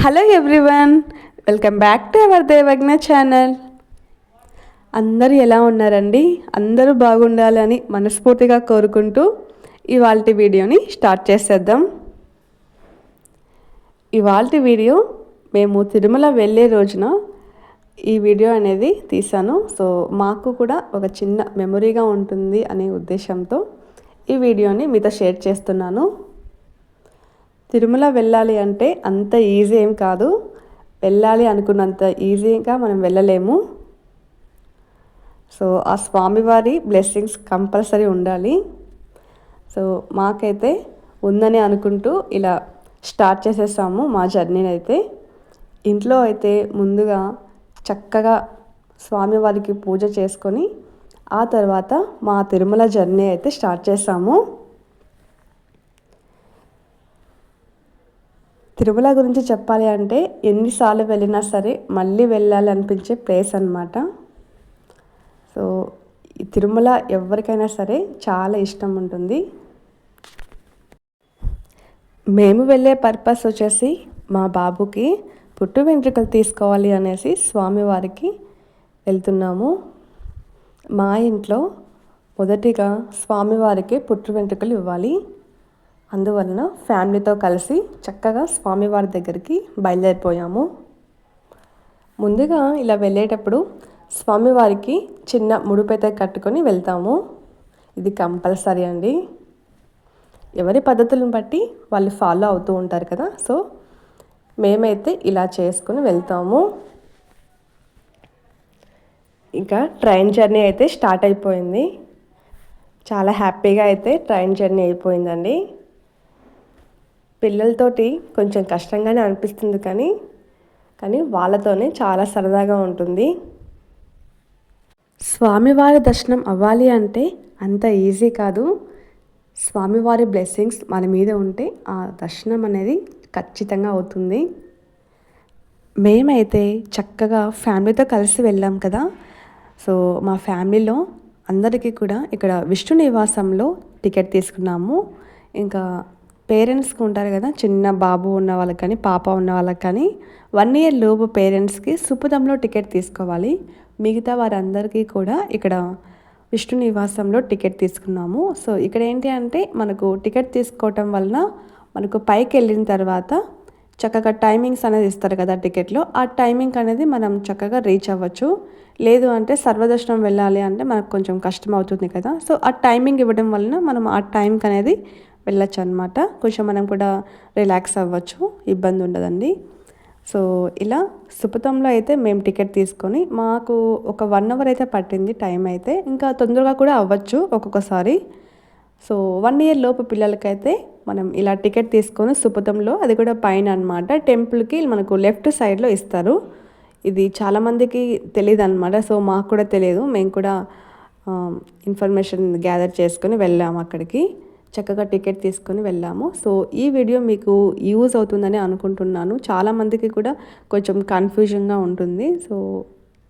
Hello everyone, welcome back to our Devagna channel. అందరూ ఎలా ఉన్నారండి? అందరూ బాగుండాలని మనస్ఫూర్తిగా కోరుకుంటూ ఇవాల్టి వీడియోని స్టార్ట్ చేసేద్దాం. ఇవాల్టి వీడియో మేము తిరుమల వెళ్ళే రోజున ఈ వీడియో అనేది తీశాను. సో మాకు కూడా ఒక చిన్న మెమొరీగా ఉంటుంది అనే ఉద్దేశంతో ఈ వీడియోని మీతో షేర్ చేస్తున్నాను. తిరుమల వెళ్ళాలి అంటే అంత ఈజీ ఏం కాదు. వెళ్ళాలి అనుకున్నంత ఈజీగా మనం వెళ్ళలేము. సో ఆ స్వామివారి బ్లెస్సింగ్స్ కంపల్సరీ ఉండాలి. సో మాకైతే ఉందని అనుకుంటూ ఇలా స్టార్ట్ చేసేసాము మా జర్నీని. అయితే ఇంట్లో అయితే ముందుగా చక్కగా స్వామివారికి పూజ చేసుకొని ఆ తర్వాత మా తిరుమల జర్నీ అయితే స్టార్ట్ చేసాము. తిరుమల గురించి చెప్పాలి అంటే ఎన్నిసార్లు వెళ్ళినా సరే మళ్ళీ వెళ్ళాలి అనిపించే ప్లేస్ అన్నమాట. సో ఈ తిరుమల ఎవరికైనా సరే చాలా ఇష్టం ఉంటుంది. మేము వెళ్ళే పర్పస్ వచ్చేసి మా బాబుకి పుట్టు వెంట్రుకలు తీసుకోవాలి అనేసి స్వామివారికి వెళ్తున్నాము. మా ఇంట్లో మొదటిగా స్వామివారికి పుట్టు వెంట్రుకలు ఇవ్వాలి. అందువలన ఫ్యామిలీతో కలిసి చక్కగా స్వామివారి దగ్గరికి బయలుదేరిపోయాము. ముందుగా ఇలా వెళ్ళేటప్పుడు స్వామివారికి చిన్న ముడుపైతే కట్టుకొని వెళ్తాము. ఇది కంపల్సరీ అండి. ఎవరి పద్ధతులను బట్టి వాళ్ళు ఫాలో అవుతూ ఉంటారు కదా. సో మేమైతే ఇలా చేసుకుని వెళ్తాము. ఇంకా ట్రైన్ జర్నీ అయితే స్టార్ట్ అయిపోయింది. చాలా హ్యాపీగా అయితే ట్రైన్ జర్నీ అయిపోయిందండి. పిల్లలతోటి కొంచెం కష్టంగానే అనిపిస్తుంది, కానీ వాళ్ళతోనే చాలా సరదాగా ఉంటుంది. స్వామివారి దర్శనం అవ్వాలి అంటే అంత ఈజీ కాదు. స్వామివారి బ్లెస్సింగ్స్ మన మీద ఉంటే ఆ దర్శనం అనేది ఖచ్చితంగా అవుతుంది. మేమైతే చక్కగా ఫ్యామిలీతో కలిసి వెళ్ళాం కదా. సో మా ఫ్యామిలీలో అందరికీ కూడా ఇక్కడ విష్ణు నివాసంలో టికెట్ తీసుకున్నాము. ఇంకా పేరెంట్స్కి ఉంటారు కదా, చిన్న బాబు ఉన్న వాళ్ళకి కానీ పాప ఉన్న వాళ్ళకి కానీ 1 year లోపు పేరెంట్స్కి సుపథంలో టికెట్ తీసుకోవాలి. మిగతా వారందరికీ కూడా ఇక్కడ విష్ణు నివాసంలో టికెట్ తీసుకున్నాము. సో ఇక్కడ ఏంటి అంటే మనకు టికెట్ తీసుకోవటం వలన మనకు పైకి వెళ్ళిన తర్వాత చక్కగా టైమింగ్స్ అనేది ఇస్తారు కదా టికెట్లో. ఆ టైమింగ్ అనేది మనం చక్కగా రీచ్ అవ్వచ్చు. లేదు అంటే సర్వదర్శనం వెళ్ళాలి అంటే మనకు కొంచెం కష్టం అవుతుంది కదా. సో ఆ టైమింగ్ ఇవ్వడం వలన మనం ఆ టైంకి అనేది వెళ్ళొచ్చు అనమాట. కొంచెం మనం కూడా రిలాక్స్ అవ్వచ్చు, ఇబ్బంది ఉండదండి. సో ఇలా సుపథంలో అయితే మేము టికెట్ తీసుకొని మాకు ఒక 1 hour అయితే పట్టింది టైం అయితే. ఇంకా తొందరగా కూడా అవ్వచ్చు ఒక్కొక్కసారి. సో 1 year లోపు పిల్లలకైతే మనం ఇలా టికెట్ తీసుకొని సుపథంలో, అది కూడా పైన అనమాట, టెంపుల్కి మనకు లెఫ్ట్ సైడ్లో ఇస్తారు. ఇది చాలామందికి తెలియదు అనమాట. సో మాకు కూడా తెలియదు. మేము కూడా ఇన్ఫర్మేషన్ గ్యాదర్ చేసుకొని వెళ్ళాము అక్కడికి. చక్కగా టికెట్ తీసుకొని వెళ్ళాము. సో ఈ వీడియో మీకు యూజ్ అవుతుందని అనుకుంటున్నాను. చాలామందికి కూడా కొంచెం కన్ఫ్యూజన్గా ఉంటుంది. సో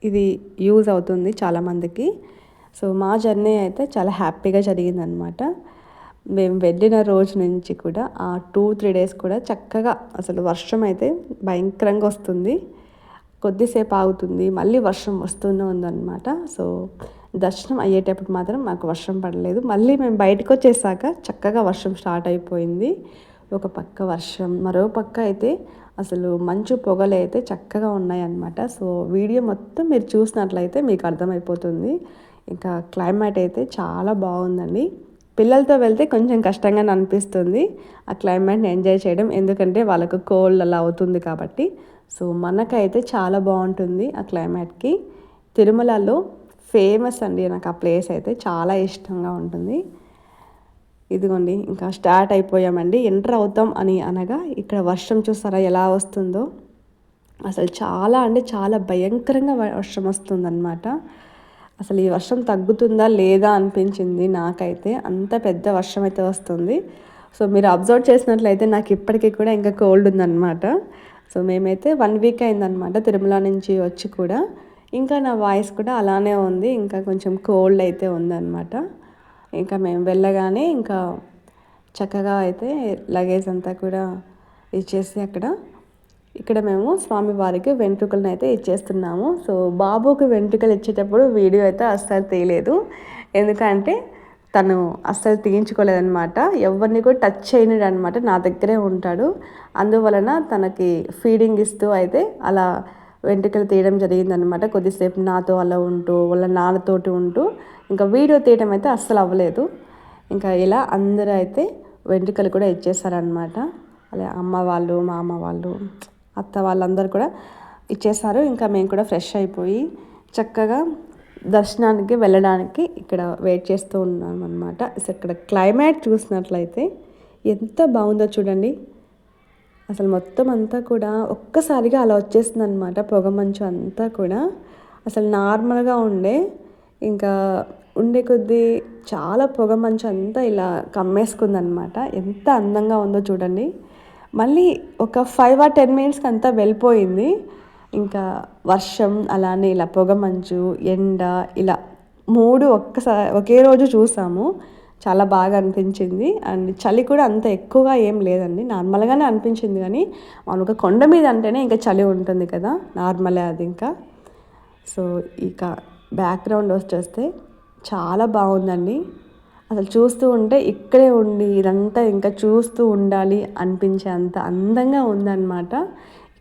ఇది యూజ్ అవుతుంది చాలామందికి. సో మా జర్నీ అయితే చాలా హ్యాపీగా జరిగిందనమాట. మేము వెళ్ళిన రోజు నుంచి కూడా ఆ 2-3 days కూడా చక్కగా, అసలు వర్షం అయితే భయంకరంగా వస్తుంది, కొద్దిసేపు ఆగుతుంది, మళ్ళీ వర్షం వస్తూనే ఉందన్నమాట. సో దర్శనం అయ్యేటప్పుడు మాత్రం మాకు వర్షం పడలేదు. మళ్ళీ మేము బయటకు వచ్చేసాక చక్కగా వర్షం స్టార్ట్ అయిపోయింది. ఒక పక్క వర్షం, మరో పక్క అయితే అసలు మంచు పొగలు అయితే చక్కగా ఉన్నాయన్నమాట. సో వీడియో మొత్తం మీరు చూసినట్లయితే మీకు అర్థమైపోతుంది. ఇంకా క్లైమేట్ అయితే చాలా బాగుందండి. పిల్లలతో వెళ్తే కొంచెం కష్టంగానే అనిపిస్తుంది ఆ క్లైమేట్ని ఎంజాయ్ చేయడం, ఎందుకంటే వాళ్ళకు కోల్డ్ అలా అవుతుంది కాబట్టి. సో మనకైతే చాలా బాగుంటుంది ఆ క్లైమేట్కి. తిరుమలలో ఫేమస్ అండి నాకు ఆ ప్లేస్ అయితే చాలా ఇష్టంగా ఉంటుంది. ఇదిగోండి ఇంకా స్టార్ట్ అయిపోయామండి. ఎంటర్ అవుతాం అని అనగా ఇక్కడ వర్షం చూస్తారా ఎలా వస్తుందో. అసలు చాలా అంటే చాలా భయంకరంగా వర్షం వస్తుందన్నమాట. అసలు ఈ వర్షం తగ్గుతుందా లేదా అనిపించింది నాకైతే. అంత పెద్ద వర్షం అయితే వస్తుంది. సో మీరు అబ్జర్వ్ చేసినట్లయితే నాకు ఇప్పటికీ కూడా ఇంకా కోల్డ్ ఉందన్నమాట. సో మేమైతే 1 week అయిందనమాట తిరుమల నుంచి వచ్చి కూడా. ఇంకా నా వాయిస్ కూడా అలానే ఉంది, ఇంకా కొంచెం కోల్డ్ అయితే ఉందన్నమాట. ఇంకా మేము వెళ్ళగానే చక్కగా అయితే లగేజ్ అంతా కూడా ఇచ్చేసి అక్కడ ఇక్కడ మేము స్వామివారికి వెంట్రుకలను అయితే ఇచ్చేస్తున్నాము. సో బాబుకి వెంట్రుకలు ఇచ్చేటప్పుడు వీడియో అయితే అస్సలు తీయలేదు. ఎందుకంటే తను అస్సలు తీయించుకోలేదనమాట. ఎవరిని కూడా టచ్ చేయలేడు అనమాట. నా దగ్గరే ఉంటాడు. అందువలన తనకి ఫీడింగ్ ఇస్తూ అయితే అలా వెంట్రుకలు తీయడం జరిగిందనమాట. కొద్దిసేపు నాతో అలా ఉంటూ వాళ్ళ నాన్నతోటి ఉంటూ ఇంకా వీడియో తీయడం అయితే అస్సలు అవ్వలేదు. ఇంకా ఇలా అందరూ అయితే వెంట్రుకలు కూడా ఇచ్చేసారనమాట. అలా అమ్మ వాళ్ళు, మా అమ్మ వాళ్ళు, అత్త వాళ్ళందరూ కూడా ఇచ్చేసారు. ఇంకా మేము కూడా ఫ్రెష్ అయిపోయి చక్కగా దర్శనానికి వెళ్ళడానికి ఇక్కడ వెయిట్ చేస్తూ ఉన్నాం అనమాట. ఇక్కడ క్లైమేట్ చూసినట్లయితే ఎంత బాగుందో చూడండి. అసలు మొత్తం అంతా కూడా ఒక్కసారిగా అలా వచ్చేస్తుంది అనమాట. పొగ మంచు అంతా కూడా అసలు నార్మల్గా ఇంకా ఉండే కొద్దీ చాలా పొగ మంచు అంతా ఇలా కమ్మేసుకుందనమాట. ఎంత అందంగా ఉందో చూడండి. మళ్ళీ ఒక 5 or 10 మినిట్స్కి అంతా వెళ్ళిపోయింది. ఇంకా వర్షం, అలానే ఇలా పొగ మంచు, ఎండ, ఇలా 3 ఒకే రోజు చూసాము. చాలా బాగా అనిపించింది. అండ్ చలి కూడా అంత ఎక్కువగా ఏం లేదండి, నార్మల్గానే అనిపించింది. కానీ మామూలుగా కొండ మీద అంటేనే ఇంకా చలి ఉంటుంది కదా, నార్మలే అది. ఇంకా సో ఇక బ్యాక్గ్రౌండ్ వచ్చేస్తే చాలా బాగుందండి. అసలు చూస్తూ ఉంటే ఇక్కడే ఉండి ఇదంతా ఇంకా చూస్తూ ఉండాలి అనిపించే అంత అందంగా ఉందన్నమాట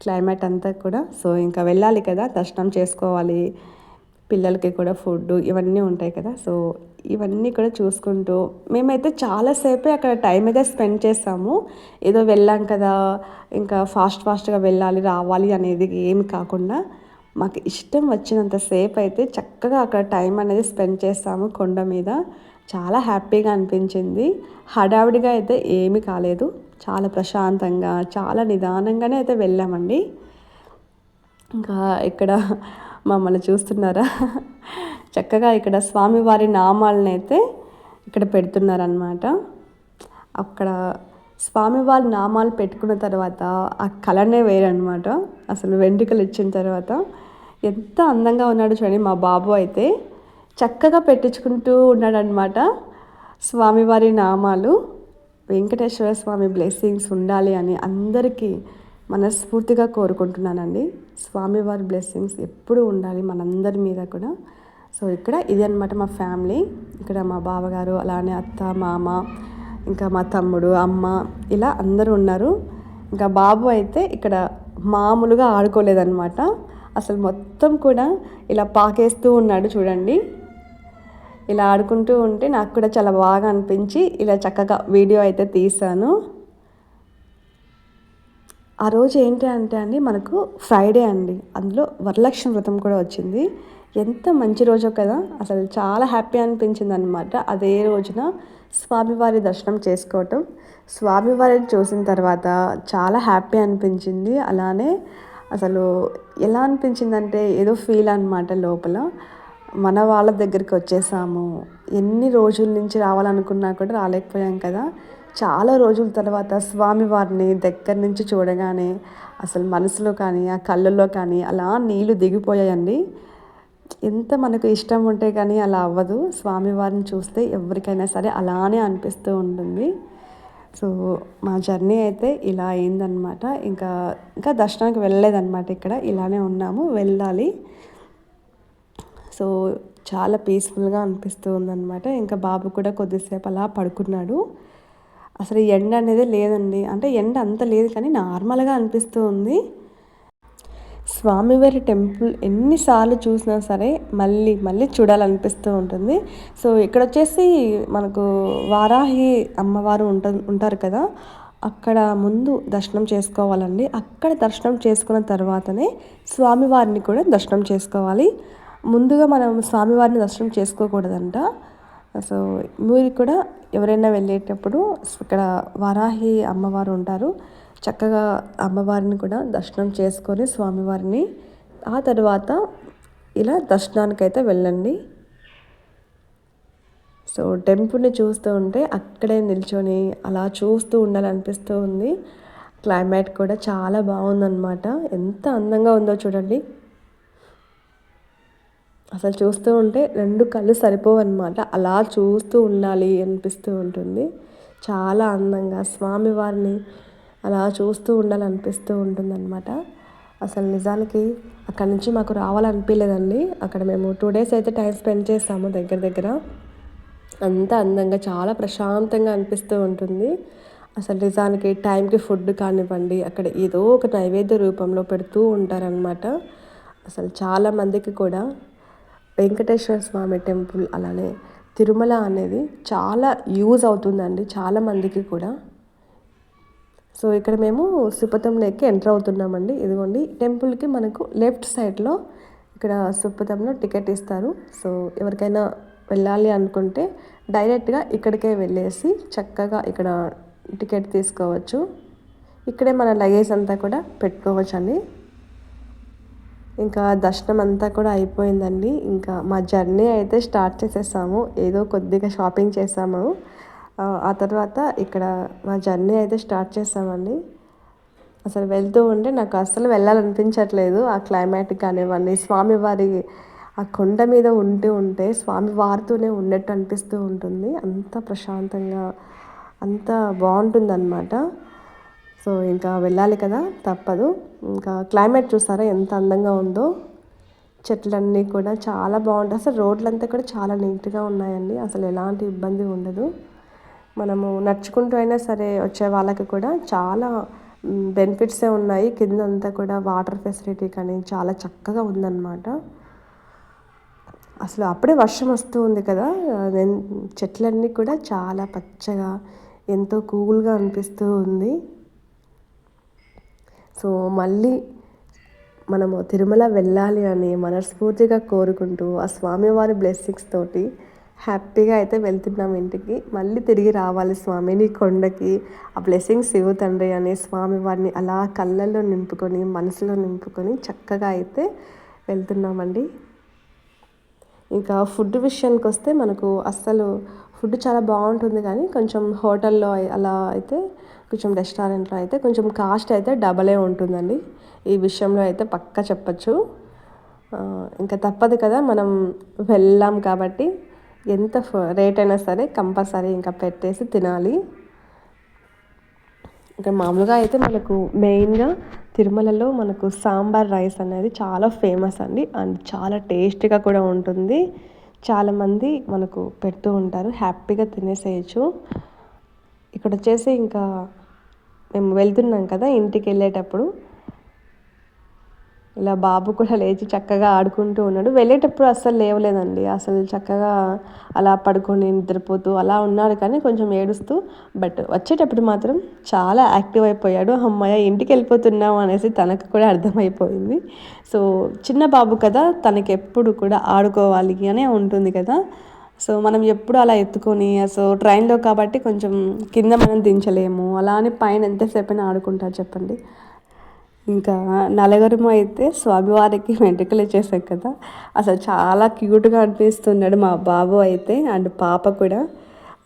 క్లైమేట్ అంతా కూడా. సో ఇంకా వెళ్ళాలి కదా, దర్శనం చేసుకోవాలి, పిల్లలకి కూడా ఫుడ్ ఇవన్నీ ఉంటాయి కదా. సో ఇవన్నీ కూడా చూసుకుంటూ మేమైతే చాలాసేపే అక్కడ టైం అయితే స్పెండ్ చేస్తాము. ఏదో వెళ్ళాం కదా ఇంకా ఫాస్ట్గా వెళ్ళాలి రావాలి అనేది ఏమి కాకుండా మాకు ఇష్టం వచ్చినంతసేపు అయితే చక్కగా అక్కడ టైం అనేది స్పెండ్ చేస్తాము కొండ మీద. చాలా హ్యాపీగా అనిపించింది. హడావిడిగా అయితే ఏమీ కాలేదు. చాలా ప్రశాంతంగా, చాలా నిదానంగానే అయితే వెళ్ళామండి. ఇంకా ఇక్కడ మమ్మల్ని చూస్తున్నారా, చక్కగా ఇక్కడ స్వామివారి నామాలను అయితే ఇక్కడ పెడుతున్నారనమాట. అక్కడ స్వామివారి నామాలు పెట్టుకున్న తర్వాత ఆ కలనే వేరనమాట. అసలు వెంట్రుకలు ఇచ్చిన తర్వాత ఎంత అందంగా ఉన్నాడు చూడండి. మా బాబు అయితే చక్కగా పెట్టించుకుంటూ ఉన్నాడనమాట స్వామివారి నామాలు. వెంకటేశ్వర స్వామి బ్లెస్సింగ్స్ ఉండాలి అని అందరికీ మనస్ఫూర్తిగా కోరుకుంటున్నానండి. స్వామివారి బ్లెస్సింగ్స్ ఎప్పుడూ ఉండాలి మనందరి మీద కూడా. సో ఇక్కడ ఇది అనమాట మా ఫ్యామిలీ. ఇక్కడ మా బావగారు, అలానే అత్త, మామ, ఇంకా మా తమ్ముడు, అమ్మ, ఇలా అందరూ ఉన్నారు. ఇంకా బాబు అయితే ఇక్కడ మామూలుగా ఆడుకోలేదన్నమాట. అసలు మొత్తం కూడా ఇలా పాకేస్తూ ఉన్నాడు చూడండి. ఇలా ఆడుకుంటూ ఉంటే నాకు కూడా చాలా బాగా అనిపించి ఇలా చక్కగా వీడియో అయితే తీశాను. ఆ రోజు ఏంటి అంటే అండి, మనకు ఫ్రైడే అండి, అందులో వరలక్ష్మి వ్రతం కూడా వచ్చింది. ఎంత మంచి రోజో కదా, అసలు చాలా హ్యాపీ అనిపించింది అనమాట. అదే రోజున స్వామివారి దర్శనం చేసుకోవటం, స్వామివారిని చూసిన తర్వాత చాలా హ్యాపీ అనిపించింది. అలానే అసలు ఎలా అనిపించిందంటే ఏదో ఫీల్ అనమాట లోపల. మన వాళ్ళ దగ్గరికి వచ్చేసాము, ఎన్ని రోజుల నుంచి రావాలనుకున్నా కూడా రాలేకపోయాం కదా. చాలా రోజుల తర్వాత స్వామివారిని దగ్గర నుంచి చూడగానే అసలు మనసులో కానీ ఆ కళ్ళల్లో కానీ అలా నీళ్ళు దిగిపోయాయండి. ఎంత మనకు ఇష్టం ఉంటే కానీ అలా అవ్వదు. స్వామివారిని చూస్తే ఎవరికైనా సరే అలానే అనిపిస్తూ ఉంటుంది. సో మా జర్నీ అయితే ఇలా అయిందనమాట. ఇంకా దర్శనానికి వెళ్ళలేదన్నమాట. ఇక్కడ ఇలానే ఉన్నాము, వెళ్ళాలి. సో చాలా పీస్ఫుల్గా అనిపిస్తూ ఉందన్నమాట. ఇంకా బాబు కూడా కొద్దిసేపు అలా పడుకున్నాడు. అసలు ఎండ అనేది లేదండి, అంటే ఎండ అంత లేదు కానీ నార్మల్గా అనిపిస్తూ ఉంది. స్వామివారి టెంపుల్ ఎన్నిసార్లు చూసినా సరే మళ్ళీ మళ్ళీ చూడాలనిపిస్తూ ఉంటుంది. సో ఇక్కడ వచ్చేసి మనకు వారాహి అమ్మవారు ఉంటారు కదా, అక్కడ ముందు దర్శనం చేసుకోవాలండి. అక్కడ దర్శనం చేసుకున్న తర్వాతనే స్వామివారిని కూడా దర్శనం చేసుకోవాలి. ముందుగా మనం స్వామివారిని దర్శనం చేసుకోకూడదంట. సో మీరు కూడా ఎవరైనా వెళ్ళేటప్పుడు ఇక్కడ వారాహి అమ్మవారు ఉంటారు, చక్కగా అమ్మవారిని కూడా దర్శనం చేసుకొని స్వామివారిని ఆ తర్వాత ఇలా దర్శనానికైతే వెళ్ళండి. సో టెంపుల్ని చూస్తూ ఉంటే అక్కడే నిల్చొని అలా చూస్తూ ఉండాలనిపిస్తూ ఉంది. క్లైమేట్ కూడా చాలా బాగుందన్నమాట. ఎంత అందంగా ఉందో చూడండి. అసలు చూస్తూ ఉంటే 2 కళ్ళు సరిపోవన్నమాట, అలా చూస్తూ ఉండాలి అనిపిస్తూ ఉంటుంది. చాలా అందంగా స్వామివారిని అలా చూస్తూ ఉండాలనిపిస్తూ ఉంటుందన్నమాట. అసలు నిజానికి అక్కడి నుంచి మాకు రావాలనిపించలేదండి. అక్కడ మేము 2 డేస్ అయితే టైం స్పెండ్ చేసాము దగ్గర దగ్గర. అంతా అందంగా చాలా ప్రశాంతంగా అనిపిస్తూ ఉంటుంది. అసలు నిజానికి టైంకి ఫుడ్ కానివ్వండి, అక్కడ ఏదో ఒక నైవేద్య రూపంలో పెడుతూ ఉంటారనమాట. అసలు చాలామందికి కూడా వెంకటేశ్వర స్వామి టెంపుల్ అలానే తిరుమల అనేది చాలా యూజ్ అవుతుందండి చాలామందికి కూడా. సో ఇక్కడ మేము సుపథం లేక్కి ఎంటర్ అవుతున్నామండి. ఇదిగోండి టెంపుల్కి మనకు లెఫ్ట్ సైడ్లో ఇక్కడ సుపథంలో టికెట్ ఇస్తారు. సో ఎవరికైనా వెళ్ళాలి అనుకుంటే డైరెక్ట్గా ఇక్కడికే వెళ్ళేసి చక్కగా ఇక్కడ టికెట్ తీసుకోవచ్చు. ఇక్కడే మన లగేజ్ అంతా కూడా పెట్టుకోవచ్చు అండి. ఇంకా దర్శనం అంతా కూడా అయిపోయిందండి. ఇంకా మా జర్నీ అయితే స్టార్ట్ చేసేసాము. ఏదో కొద్దిగా షాపింగ్ చేసాము. ఆ తర్వాత ఇక్కడ మా జర్నీ అయితే స్టార్ట్ చేసామండి. అసలు వెళ్తూ ఉంటే నాకు అస్సలు వెళ్ళాలనిపించట్లేదు. ఆ క్లైమేట్ కానివ్వండి, స్వామివారి ఆ కొండ మీద ఉంటే స్వామి వారితోనే ఉన్నట్టు అనిపిస్తూ ఉంటుంది. అంత ప్రశాంతంగా అంత బాగుంటుందన్నమాట. సో ఇంకా వెళ్ళాలి కదా, తప్పదు. ఇంకా క్లైమేట్ చూసారా ఎంత అందంగా ఉందో. చెట్లన్నీ కూడా చాలా బాగుంటాయి. అసలు రోడ్లంతా కూడా చాలా నీట్గా ఉన్నాయండి. అసలు ఎలాంటి ఇబ్బంది ఉండదు. మనము నడుచుకుంటూ అయినా సరే వచ్చే వాళ్ళకి కూడా చాలా బెనిఫిట్సే ఉన్నాయి. కిందంతా కూడా వాటర్ ఫెసిలిటీ కానీ చాలా చక్కగా ఉందన్నమాట. అసలు అప్పుడే వర్షం వస్తూ ఉంది కదా, చెట్లన్నీ కూడా చాలా పచ్చగా ఎంతో కూల్గా అనిపిస్తూ ఉంది. సో మళ్ళీ మనము తిరుమల వెళ్ళాలి అని మనస్ఫూర్తిగా కోరుకుంటూ ఆ స్వామివారి బ్లెస్సింగ్స్ తోటి హ్యాపీగా అయితే వెళ్తున్నాం ఇంటికి. మళ్ళీ తిరిగి రావాలి స్వామిని కొండకి, ఆ బ్లెస్సింగ్స్ ఇవ్వు తండ్రి అని స్వామివారిని అలా కళ్ళల్లో నింపుకొని మనసులో నింపుకొని చక్కగా అయితే వెళ్తున్నామండి. ఇంకా ఫుడ్ విషయానికి వస్తే మనకు అస్సలు ఫుడ్ చాలా బాగుంటుంది, కానీ కొంచెం హోటల్లో అలా అయితే కొంచెం రెస్టారెంట్లో అయితే కొంచెం కాస్ట్ అయితే డబలే ఉంటుందండి. ఈ విషయంలో అయితే పక్కా చెప్పచ్చు. ఇంకా తప్పదు కదా, మనం వెళ్ళాం కాబట్టి ఎంత రేట్ అయినా సరే కంపల్సరీ ఇంకా పెట్టేసి తినాలి. ఇంకా మామూలుగా అయితే మనకు మెయిన్గా తిరుమలలో మనకు సాంబార్ రైస్ అనేది చాలా ఫేమస్ అండి. అండ్ చాలా టేస్టీగా కూడా ఉంటుంది. చాలామంది మనకు పెడుతూ ఉంటారు, హ్యాపీగా తినేసేయచ్చు. ఇక్కడ వచ్చేసి ఇంకా మేము వెళ్తున్నాం కదా, ఇంటికి వెళ్ళేటప్పుడు ఇలా బాబు కూడా లేచి చక్కగా ఆడుకుంటూ ఉన్నాడు. వెళ్ళేటప్పుడు అస్సలు లేవలేదండి. అసలు చక్కగా అలా పడుకొని నిద్రపోతూ అలా ఉన్నాడు, కానీ కొంచెం ఏడుస్తూ. బట్ వచ్చేటప్పుడు మాత్రం చాలా యాక్టివ్ అయిపోయాడు. అమ్మాయ ఇంటికి వెళ్ళిపోతున్నాం అనేసి తనకు కూడా అర్థమైపోయింది. సో చిన్న బాబు కదా, తనకి ఎప్పుడు కూడా ఆడుకోవాలి అనే ఉంటుంది కదా. సో మనం ఎప్పుడు అలా ఎత్తుకొని, సో ట్రైన్లో కాబట్టి కొంచెం కింద మనం దించలేము. అలా అని పైన ఎంతసేపైనా ఆడుకుంటారు చెప్పండి. ఇంకా నలుగురము అయితే స్వామివారికి వెంట్రుకలు ఇచ్చేసాం కదా, అసలు చాలా క్యూట్గా అనిపిస్తున్నాడు మా బాబు అయితే అండ్ పాప కూడా.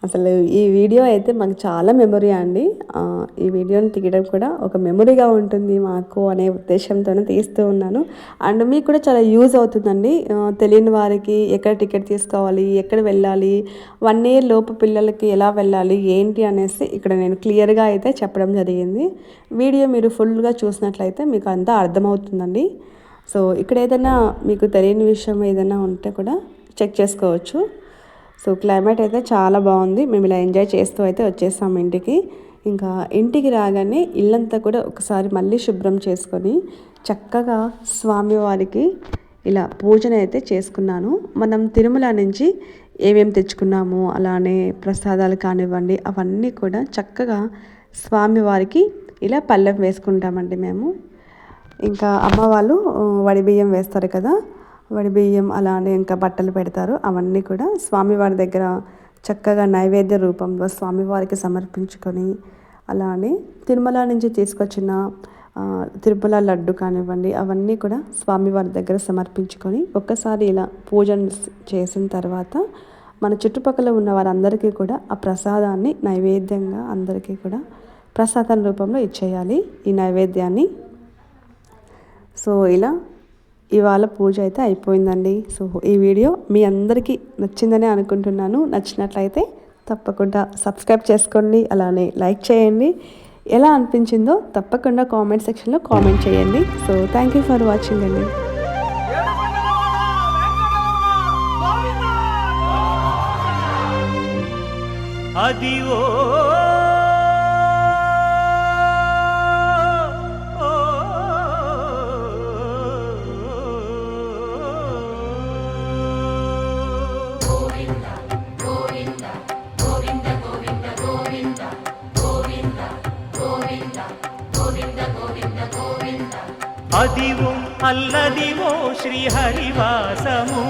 అసలు ఈ వీడియో అయితే మాకు చాలా మెమొరీ అండి. ఈ వీడియోని తీయడం కూడా ఒక మెమొరీగా ఉంటుంది మాకు అనే ఉద్దేశంతోనే తీస్తూ ఉన్నాను. అండ్ మీకు కూడా చాలా యూజ్ అవుతుందండి. తెలియని వారికి ఎక్కడ టికెట్ తీసుకోవాలి, ఎక్కడ వెళ్ళాలి, 1 year లోపు పిల్లలకి ఎలా వెళ్ళాలి ఏంటి అనేసి ఇక్కడ నేను క్లియర్గా అయితే చెప్పడం జరిగింది. వీడియో మీరు ఫుల్గా చూసినట్లయితే మీకు అంతా అర్థమవుతుందండి. సో ఇక్కడ ఏదైనా మీకు తెలియని విషయం ఏదైనా ఉంటే కూడా చెక్ చేసుకోవచ్చు. సో క్లైమేట్ అయితే చాలా బాగుంది. మేము ఇలా ఎంజాయ్ చేస్తూ అయితే వచ్చేసాము ఇంటికి. ఇంకా ఇంటికి రాగానే ఇల్లంతా కూడా ఒకసారి మళ్ళీ శుభ్రం చేసుకొని చక్కగా స్వామివారికి ఇలా పూజన అయితే చేసుకున్నాను. మనం తిరుమల నుంచి ఏమేమి తెచ్చుకున్నాము, అలానే ప్రసాదాలు కానివ్వండి, అవన్నీ కూడా చక్కగా స్వామివారికి ఇలా పళ్ళెం వేసుకుంటామండి మేము. ఇంకా అమ్మ వాళ్ళు వడిబియ్యం వేస్తారు కదా, వడిబియ్యం అలానే ఇంకా బట్టలు పెడతారు. అవన్నీ కూడా స్వామివారి దగ్గర చక్కగా నైవేద్య రూపంలో స్వామివారికి సమర్పించుకొని, అలానే తిరుమల నుంచి తీసుకొచ్చిన తిరుమల లడ్డు కానివ్వండి, అవన్నీ కూడా స్వామివారి దగ్గర సమర్పించుకొని ఒక్కసారి ఇలా పూజను చేసిన తర్వాత మన చుట్టుపక్కల ఉన్న వారందరికీ కూడా ఆ ప్రసాదాన్ని నైవేద్యంగా అందరికీ కూడా ప్రసాదం రూపంలో ఇచ్చేయాలి ఈ నైవేద్యాన్ని. సో ఇలా ఇవాళ పూజ అయితే అయిపోయిందండి. సో ఈ వీడియో మీ అందరికీ నచ్చిందని అనుకుంటున్నాను. నచ్చినట్లయితే తప్పకుండా సబ్స్క్రైబ్ చేసుకోండి, అలానే లైక్ చేయండి. ఎలా అనిపించిందో తప్పకుండా కామెంట్ సెక్షన్లో కామెంట్ చేయండి. So thank you for watching అండి. అదివో అదివో అల్లదివో శ్రీహరివాసము